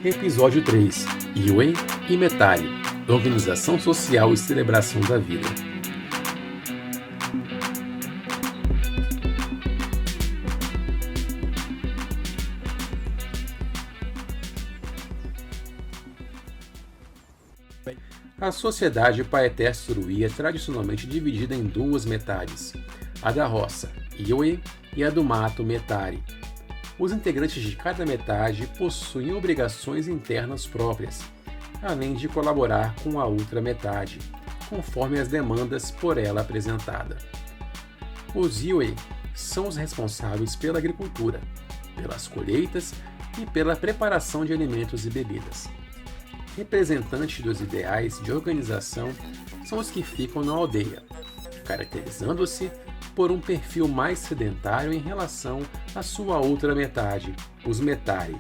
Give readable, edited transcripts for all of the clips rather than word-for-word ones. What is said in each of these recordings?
Episódio 3: Iwe e Metari, Organização Social e Celebração da Vida. A sociedade Paeter Suruí é tradicionalmente dividida em duas metades, a da roça, Iwe, e a do mato, Metari. Os integrantes de cada metade possuem obrigações internas próprias, além de colaborar com a outra metade, conforme as demandas por ela apresentada. Os Iwe são os responsáveis pela agricultura, pelas colheitas e pela preparação de alimentos e bebidas. Representantes dos ideais de organização são os que ficam na aldeia, caracterizando-se por um perfil mais sedentário em relação à sua outra metade, os Metari.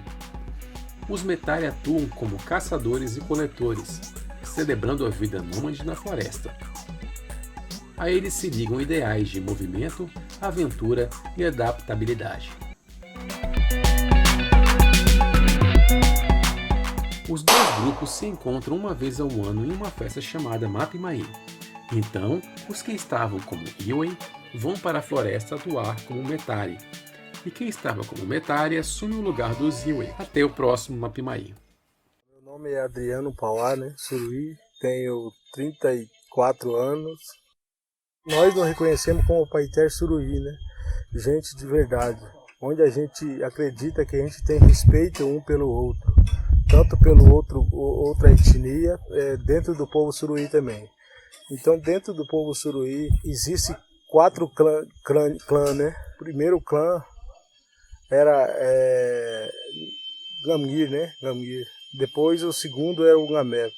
Os Metari atuam como caçadores e coletores, celebrando a vida nômade na floresta. A eles se ligam ideais de movimento, aventura e adaptabilidade. Os dois grupos se encontram uma vez ao ano em uma festa chamada Mapimai. Então, os que estavam como Iwe vão para a floresta atuar como Metari, e quem estava como Metari assume o lugar dos Iwe até o próximo Mapimai. Meu nome é Adriano Pauá, Suruí, tenho 34 anos. Nós nos reconhecemos como Paeter Suruí, gente de verdade, onde a gente acredita que a gente tem respeito um pelo outro, tanto pelo outra etnia, dentro do povo Suruí também. Então, dentro do povo Suruí, existem 4 clãs, Primeiro clã era Gamir, Gamir. Depois o segundo é o Gamé.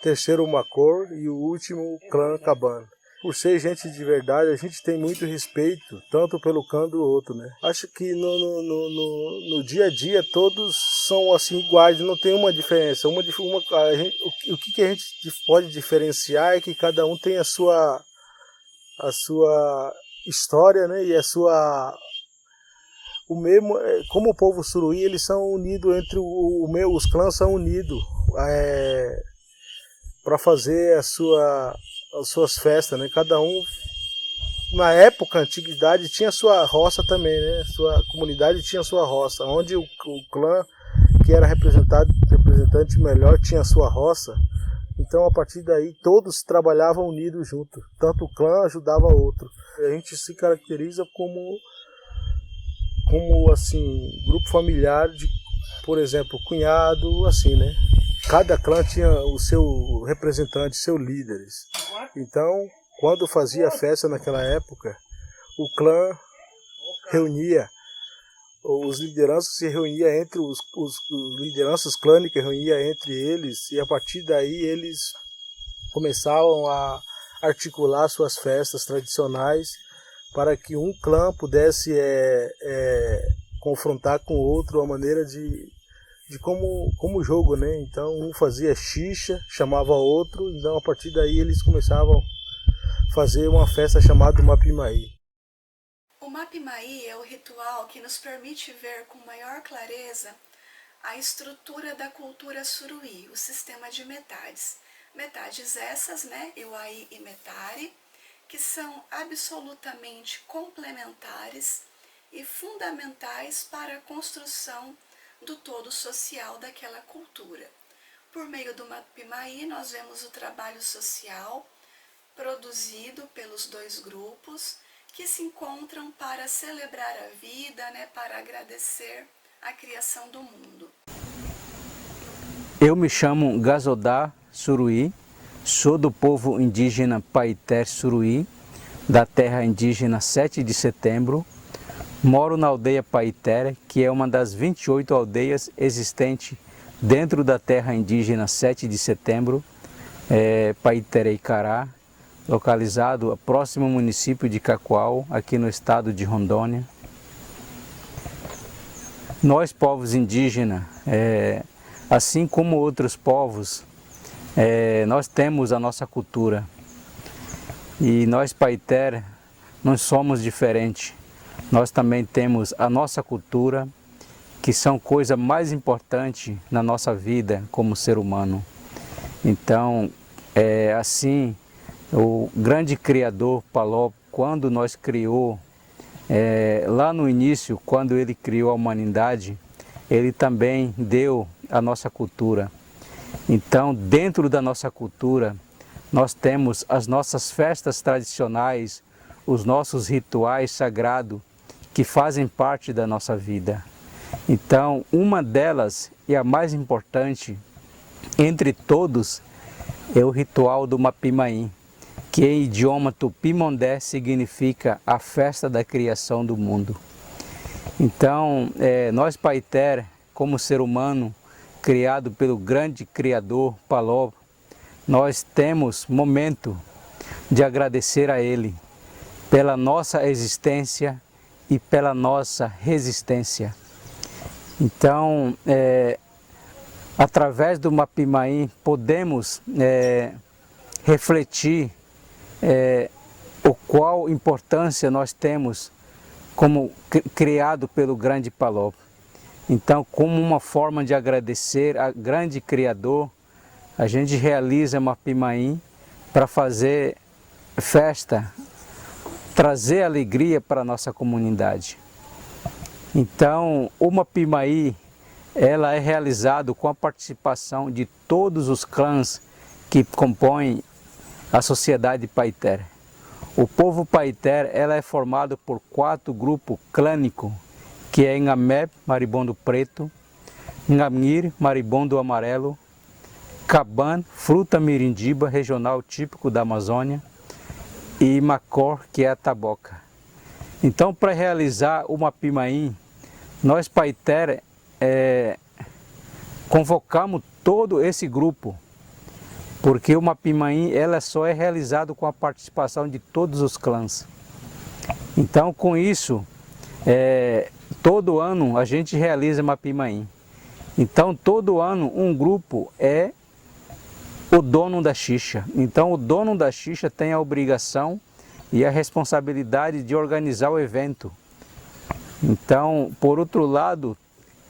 Terceiro o Macor e o último o clã Cabana. Por ser gente de verdade, a gente tem muito respeito, tanto pelo clã do outro, Acho que no dia a dia todos são assim iguais, não tem uma diferença. O que a gente pode diferenciar é que cada um tem a sua história, e a sua... O mesmo, como o povo Suruí, eles são unidos entre os clãs são unidos para fazer as suas festas, Cada um, na época, antiguidade, tinha sua roça também, Sua comunidade tinha sua roça, onde o clã que era representante melhor tinha sua roça. Então, a partir daí, todos trabalhavam unidos juntos. Tanto o clã ajudava o outro. A gente se caracteriza como assim, grupo familiar de, por exemplo, cunhado, assim, Cada clã tinha o seu representante, seus líderes. Então, quando fazia festa naquela época, o clã reunia, os lideranças se reuniam entre os lideranças clânicas reuniam entre eles, e a partir daí eles começavam a articular suas festas tradicionais para que um clã pudesse confrontar com o outro a maneira de como jogo, Então um fazia xixa, chamava outro, então a partir daí eles começavam a fazer uma festa chamada Mapimai. O Mapimai é o ritual que nos permite ver com maior clareza a estrutura da cultura Suruí, o sistema de metades. Metades essas, Iwai e Metari, que são absolutamente complementares e fundamentais para a construção do todo social daquela cultura. Por meio do Mapimai, nós vemos o trabalho social produzido pelos dois grupos, que se encontram para celebrar a vida, para agradecer a criação do mundo. Eu me chamo Gazodá Suruí, sou do povo indígena Paeter Suruí, da terra indígena 7 de setembro. Moro na aldeia Paeter, que é uma das 28 aldeias existentes dentro da terra indígena 7 de setembro, Paeter-Eicará, localizado próximo ao município de Cacoal, aqui no estado de Rondônia. Nós, povos indígenas, assim como outros povos, nós temos a nossa cultura. E nós, Paeter, não somos diferentes. Nós também temos a nossa cultura, que são coisa mais importante na nossa vida como ser humano. Então, assim, o grande Criador Palop, quando nós criou, lá no início, quando ele criou a humanidade, ele também deu a nossa cultura. Então, dentro da nossa cultura, nós temos as nossas festas tradicionais, os nossos rituais sagrados, que fazem parte da nossa vida. Então, uma delas, e a mais importante, entre todos, é o ritual do Mapimaí, que em idioma Tupimondé significa a festa da criação do mundo. Então, nós Paiter, como ser humano, criado pelo grande Criador Palop, nós temos momento de agradecer a Ele pela nossa existência e pela nossa resistência. Então, através do Mapimaí, podemos refletir o qual importância nós temos como criado pelo grande Palop. Então, como uma forma de agradecer ao grande Criador, a gente realiza Mapimaí para fazer festa, trazer alegria para a nossa comunidade. Então, o Mapimaí, ela é realizado com a participação de todos os clãs que compõem a sociedade Paiter. O povo Paiter, ela é formado por 4 grupos clânicos, que é Nhamep, maribondo preto, Nhamir, maribondo amarelo, Caban, fruta mirindiba, regional típico da Amazônia, e Macor, que é a taboca. Então, para realizar o Mapimaí, nós Paiter convocamos todo esse grupo, porque o Mapimaí ela só é realizado com a participação de todos os clãs. Então, com isso, todo ano a gente realiza Mapimaí. Então, todo ano um grupo é o dono da xixa. Então, o dono da xixa tem a obrigação e a responsabilidade de organizar o evento. Então, por outro lado,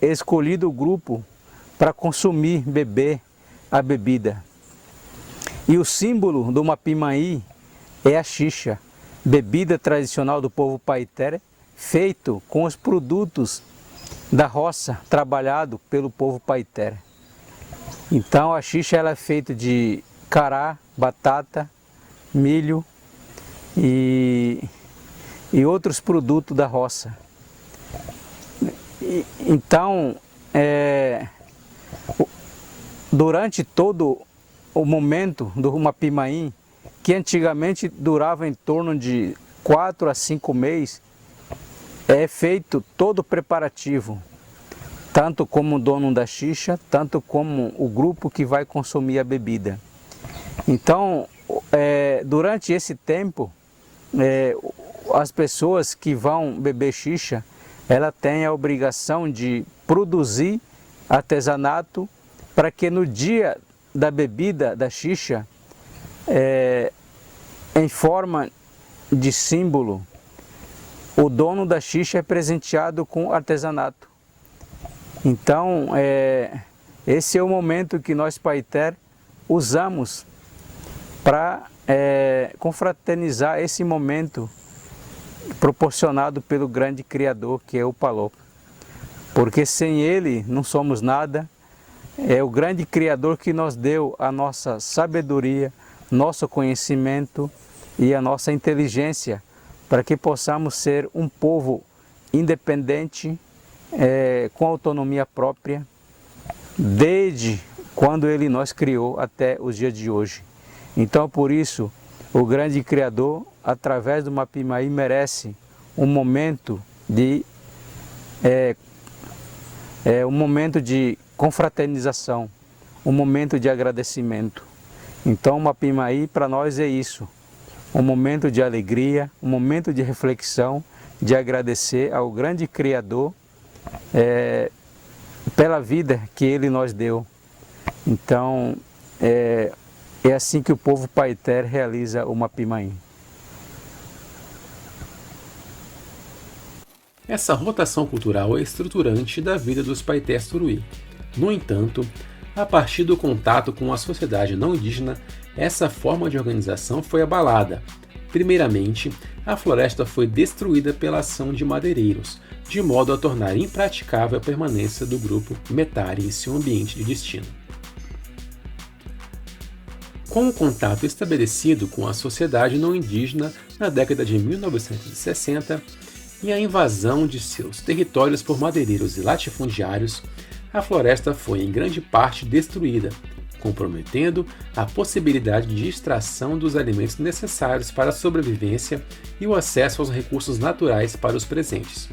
é escolhido o grupo para consumir, beber a bebida. E o símbolo do Mapimaí é a xixa, bebida tradicional do povo Paiter, feito com os produtos da roça, trabalhado pelo povo Paiter. Então a xixa ela é feita de cará, batata, milho e outros produtos da roça. Então, durante todo o momento do Mapimaí, que antigamente durava em torno de 4 a 5 meses, é feito todo o preparativo, tanto como o dono da xixa, tanto como o grupo que vai consumir a bebida. Então, durante esse tempo, as pessoas que vão beber xixa, ela tem a obrigação de produzir artesanato para que no dia da bebida da xixa, em forma de símbolo, o dono da xixa é presenteado com artesanato. Então, esse é o momento que nós Paiter usamos para confraternizar esse momento proporcionado pelo grande Criador, que é o Palop. Porque sem ele não somos nada, é o grande Criador que nos deu a nossa sabedoria, nosso conhecimento e a nossa inteligência, para que possamos ser um povo independente, com autonomia própria, desde quando Ele nos criou até os dias de hoje. Então, por isso, o grande Criador, através do Mapimaí, merece um momento de confraternização, um momento de agradecimento. Então, o Mapimaí para nós é isso, um momento de alegria, um momento de reflexão, de agradecer ao grande Criador pela vida que Ele nos deu. Então, é assim que o povo Paiter realiza o Mapimaí. Essa rotação cultural é estruturante da vida dos Paetés Suruí. No entanto, a partir do contato com a sociedade não indígena, essa forma de organização foi abalada. Primeiramente, a floresta foi destruída pela ação de madeireiros, de modo a tornar impraticável a permanência do grupo Metari em seu ambiente de destino. Com o contato estabelecido com a sociedade não indígena na década de 1960 e a invasão de seus territórios por madeireiros e latifundiários, a floresta foi em grande parte destruída, comprometendo a possibilidade de extração dos alimentos necessários para a sobrevivência e o acesso aos recursos naturais para os presentes.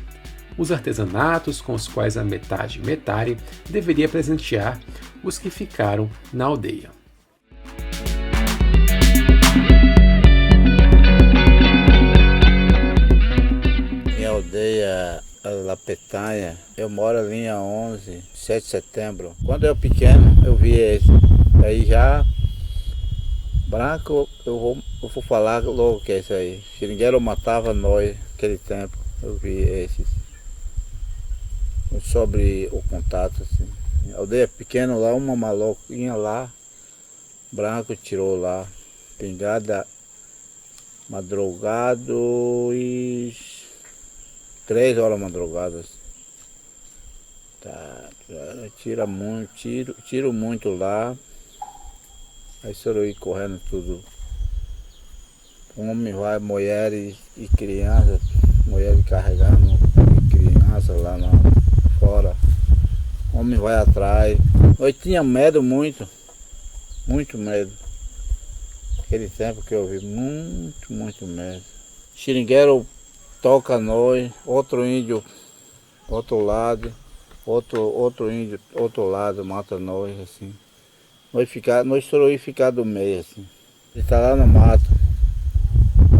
Os artesanatos com os quais a metade Metari deveria presentear os que ficaram na aldeia. Minha aldeia La Petanha, eu moro ali a 11, 7 de setembro. Quando eu pequeno, eu vi esse. Aí já, branco, eu vou falar logo que é isso aí. Seringueiro matava nós naquele tempo, eu vi esses. Sobre o contato, assim. Aldeia pequena lá, uma maloquinha lá, branco tirou lá. Pingada, madrugado e 3 horas madrugadas. Tá, tiro muito lá. Aí Suruí correndo tudo. Homem vai, mulheres e crianças, mulheres carregando crianças lá fora. Homem vai atrás. Eu tinha medo muito medo. Aquele tempo que eu vi, muito medo. Seringueiro toca nós, outro índio, outro lado, outro índio, outro lado, mata nós, assim. Nós Suruí ficar do meio, assim. Ele tá lá no mato,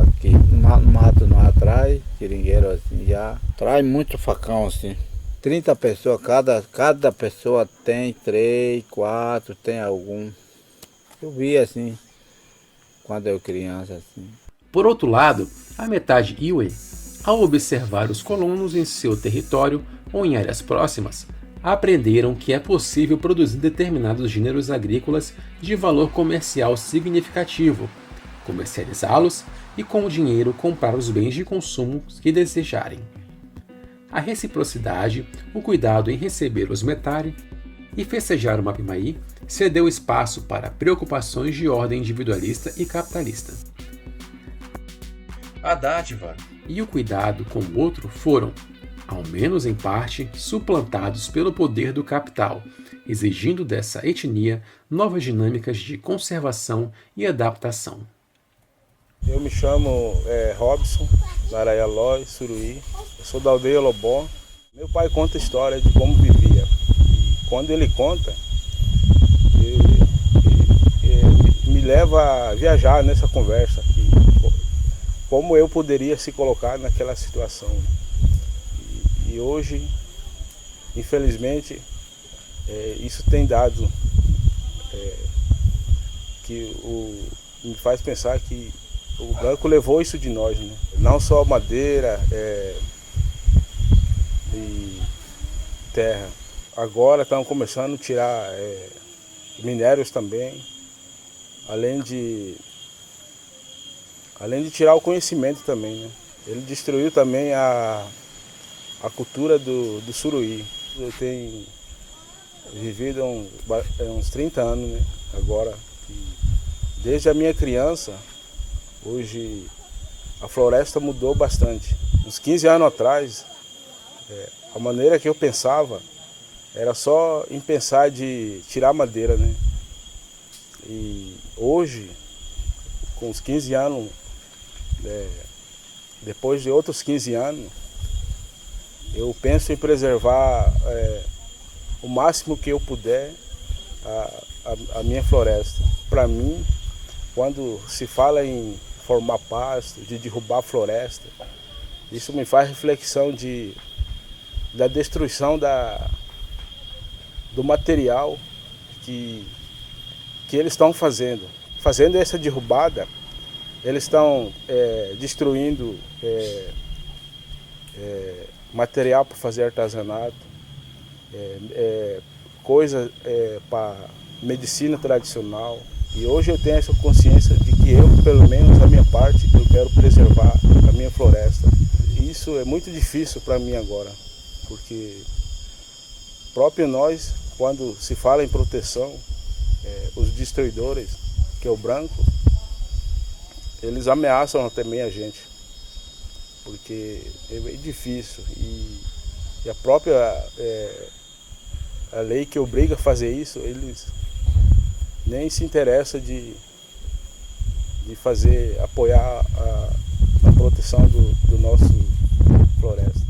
aqui, no mato não atrás, seringueiro assim, já traz muito facão, assim. 30 pessoas, cada pessoa tem 3, 4, tem algum. Eu vi assim, quando eu criança, assim. Por outro lado, a metade Iwe, ao observar os colonos em seu território ou em áreas próximas, aprenderam que é possível produzir determinados gêneros agrícolas de valor comercial significativo, comercializá-los e com o dinheiro comprar os bens de consumo que desejarem. A reciprocidade, o cuidado em receber os Metari e festejar o Mapimaí cedeu espaço para preocupações de ordem individualista e capitalista. A dádiva e o cuidado com o outro foram, ao menos em parte, suplantados pelo poder do capital, exigindo dessa etnia novas dinâmicas de conservação e adaptação. Eu me chamo Robson, Naraialói, Suruí. Eu sou da aldeia Lobó. Meu pai conta a história de como vivia. E quando ele conta, me leva a viajar nessa conversa. Como eu poderia se colocar naquela situação. E hoje, infelizmente, isso tem dado que me faz pensar que o branco levou isso de nós, né? Não só madeira e terra. Agora estão começando a tirar minérios também, além de tirar o conhecimento também, né? Ele destruiu também a cultura do Suruí. Eu tenho vivido uns 30 anos, né? Agora, desde a minha criança, hoje a floresta mudou bastante. Uns 15 anos atrás, a maneira que eu pensava era só em pensar de tirar madeira, né? E hoje, com uns 15 anos, depois de outros 15 anos, eu penso em preservar o máximo que eu puder a minha floresta. Para mim, quando se fala em formar pasto, de derrubar a floresta, isso me faz reflexão da destruição do material que eles estão fazendo. Fazendo essa derrubada, eles estão destruindo material para fazer artesanato, coisa para medicina tradicional. E hoje eu tenho essa consciência de que eu, pelo menos a minha parte, eu quero preservar a minha floresta. Isso é muito difícil para mim agora, porque próprio nós, quando se fala em proteção, os destruidores, que é o branco, eles ameaçam também a gente, porque é bem difícil. E a própria a lei que obriga a fazer isso, eles nem se interessam de apoiar a proteção do nosso floresta.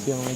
Siang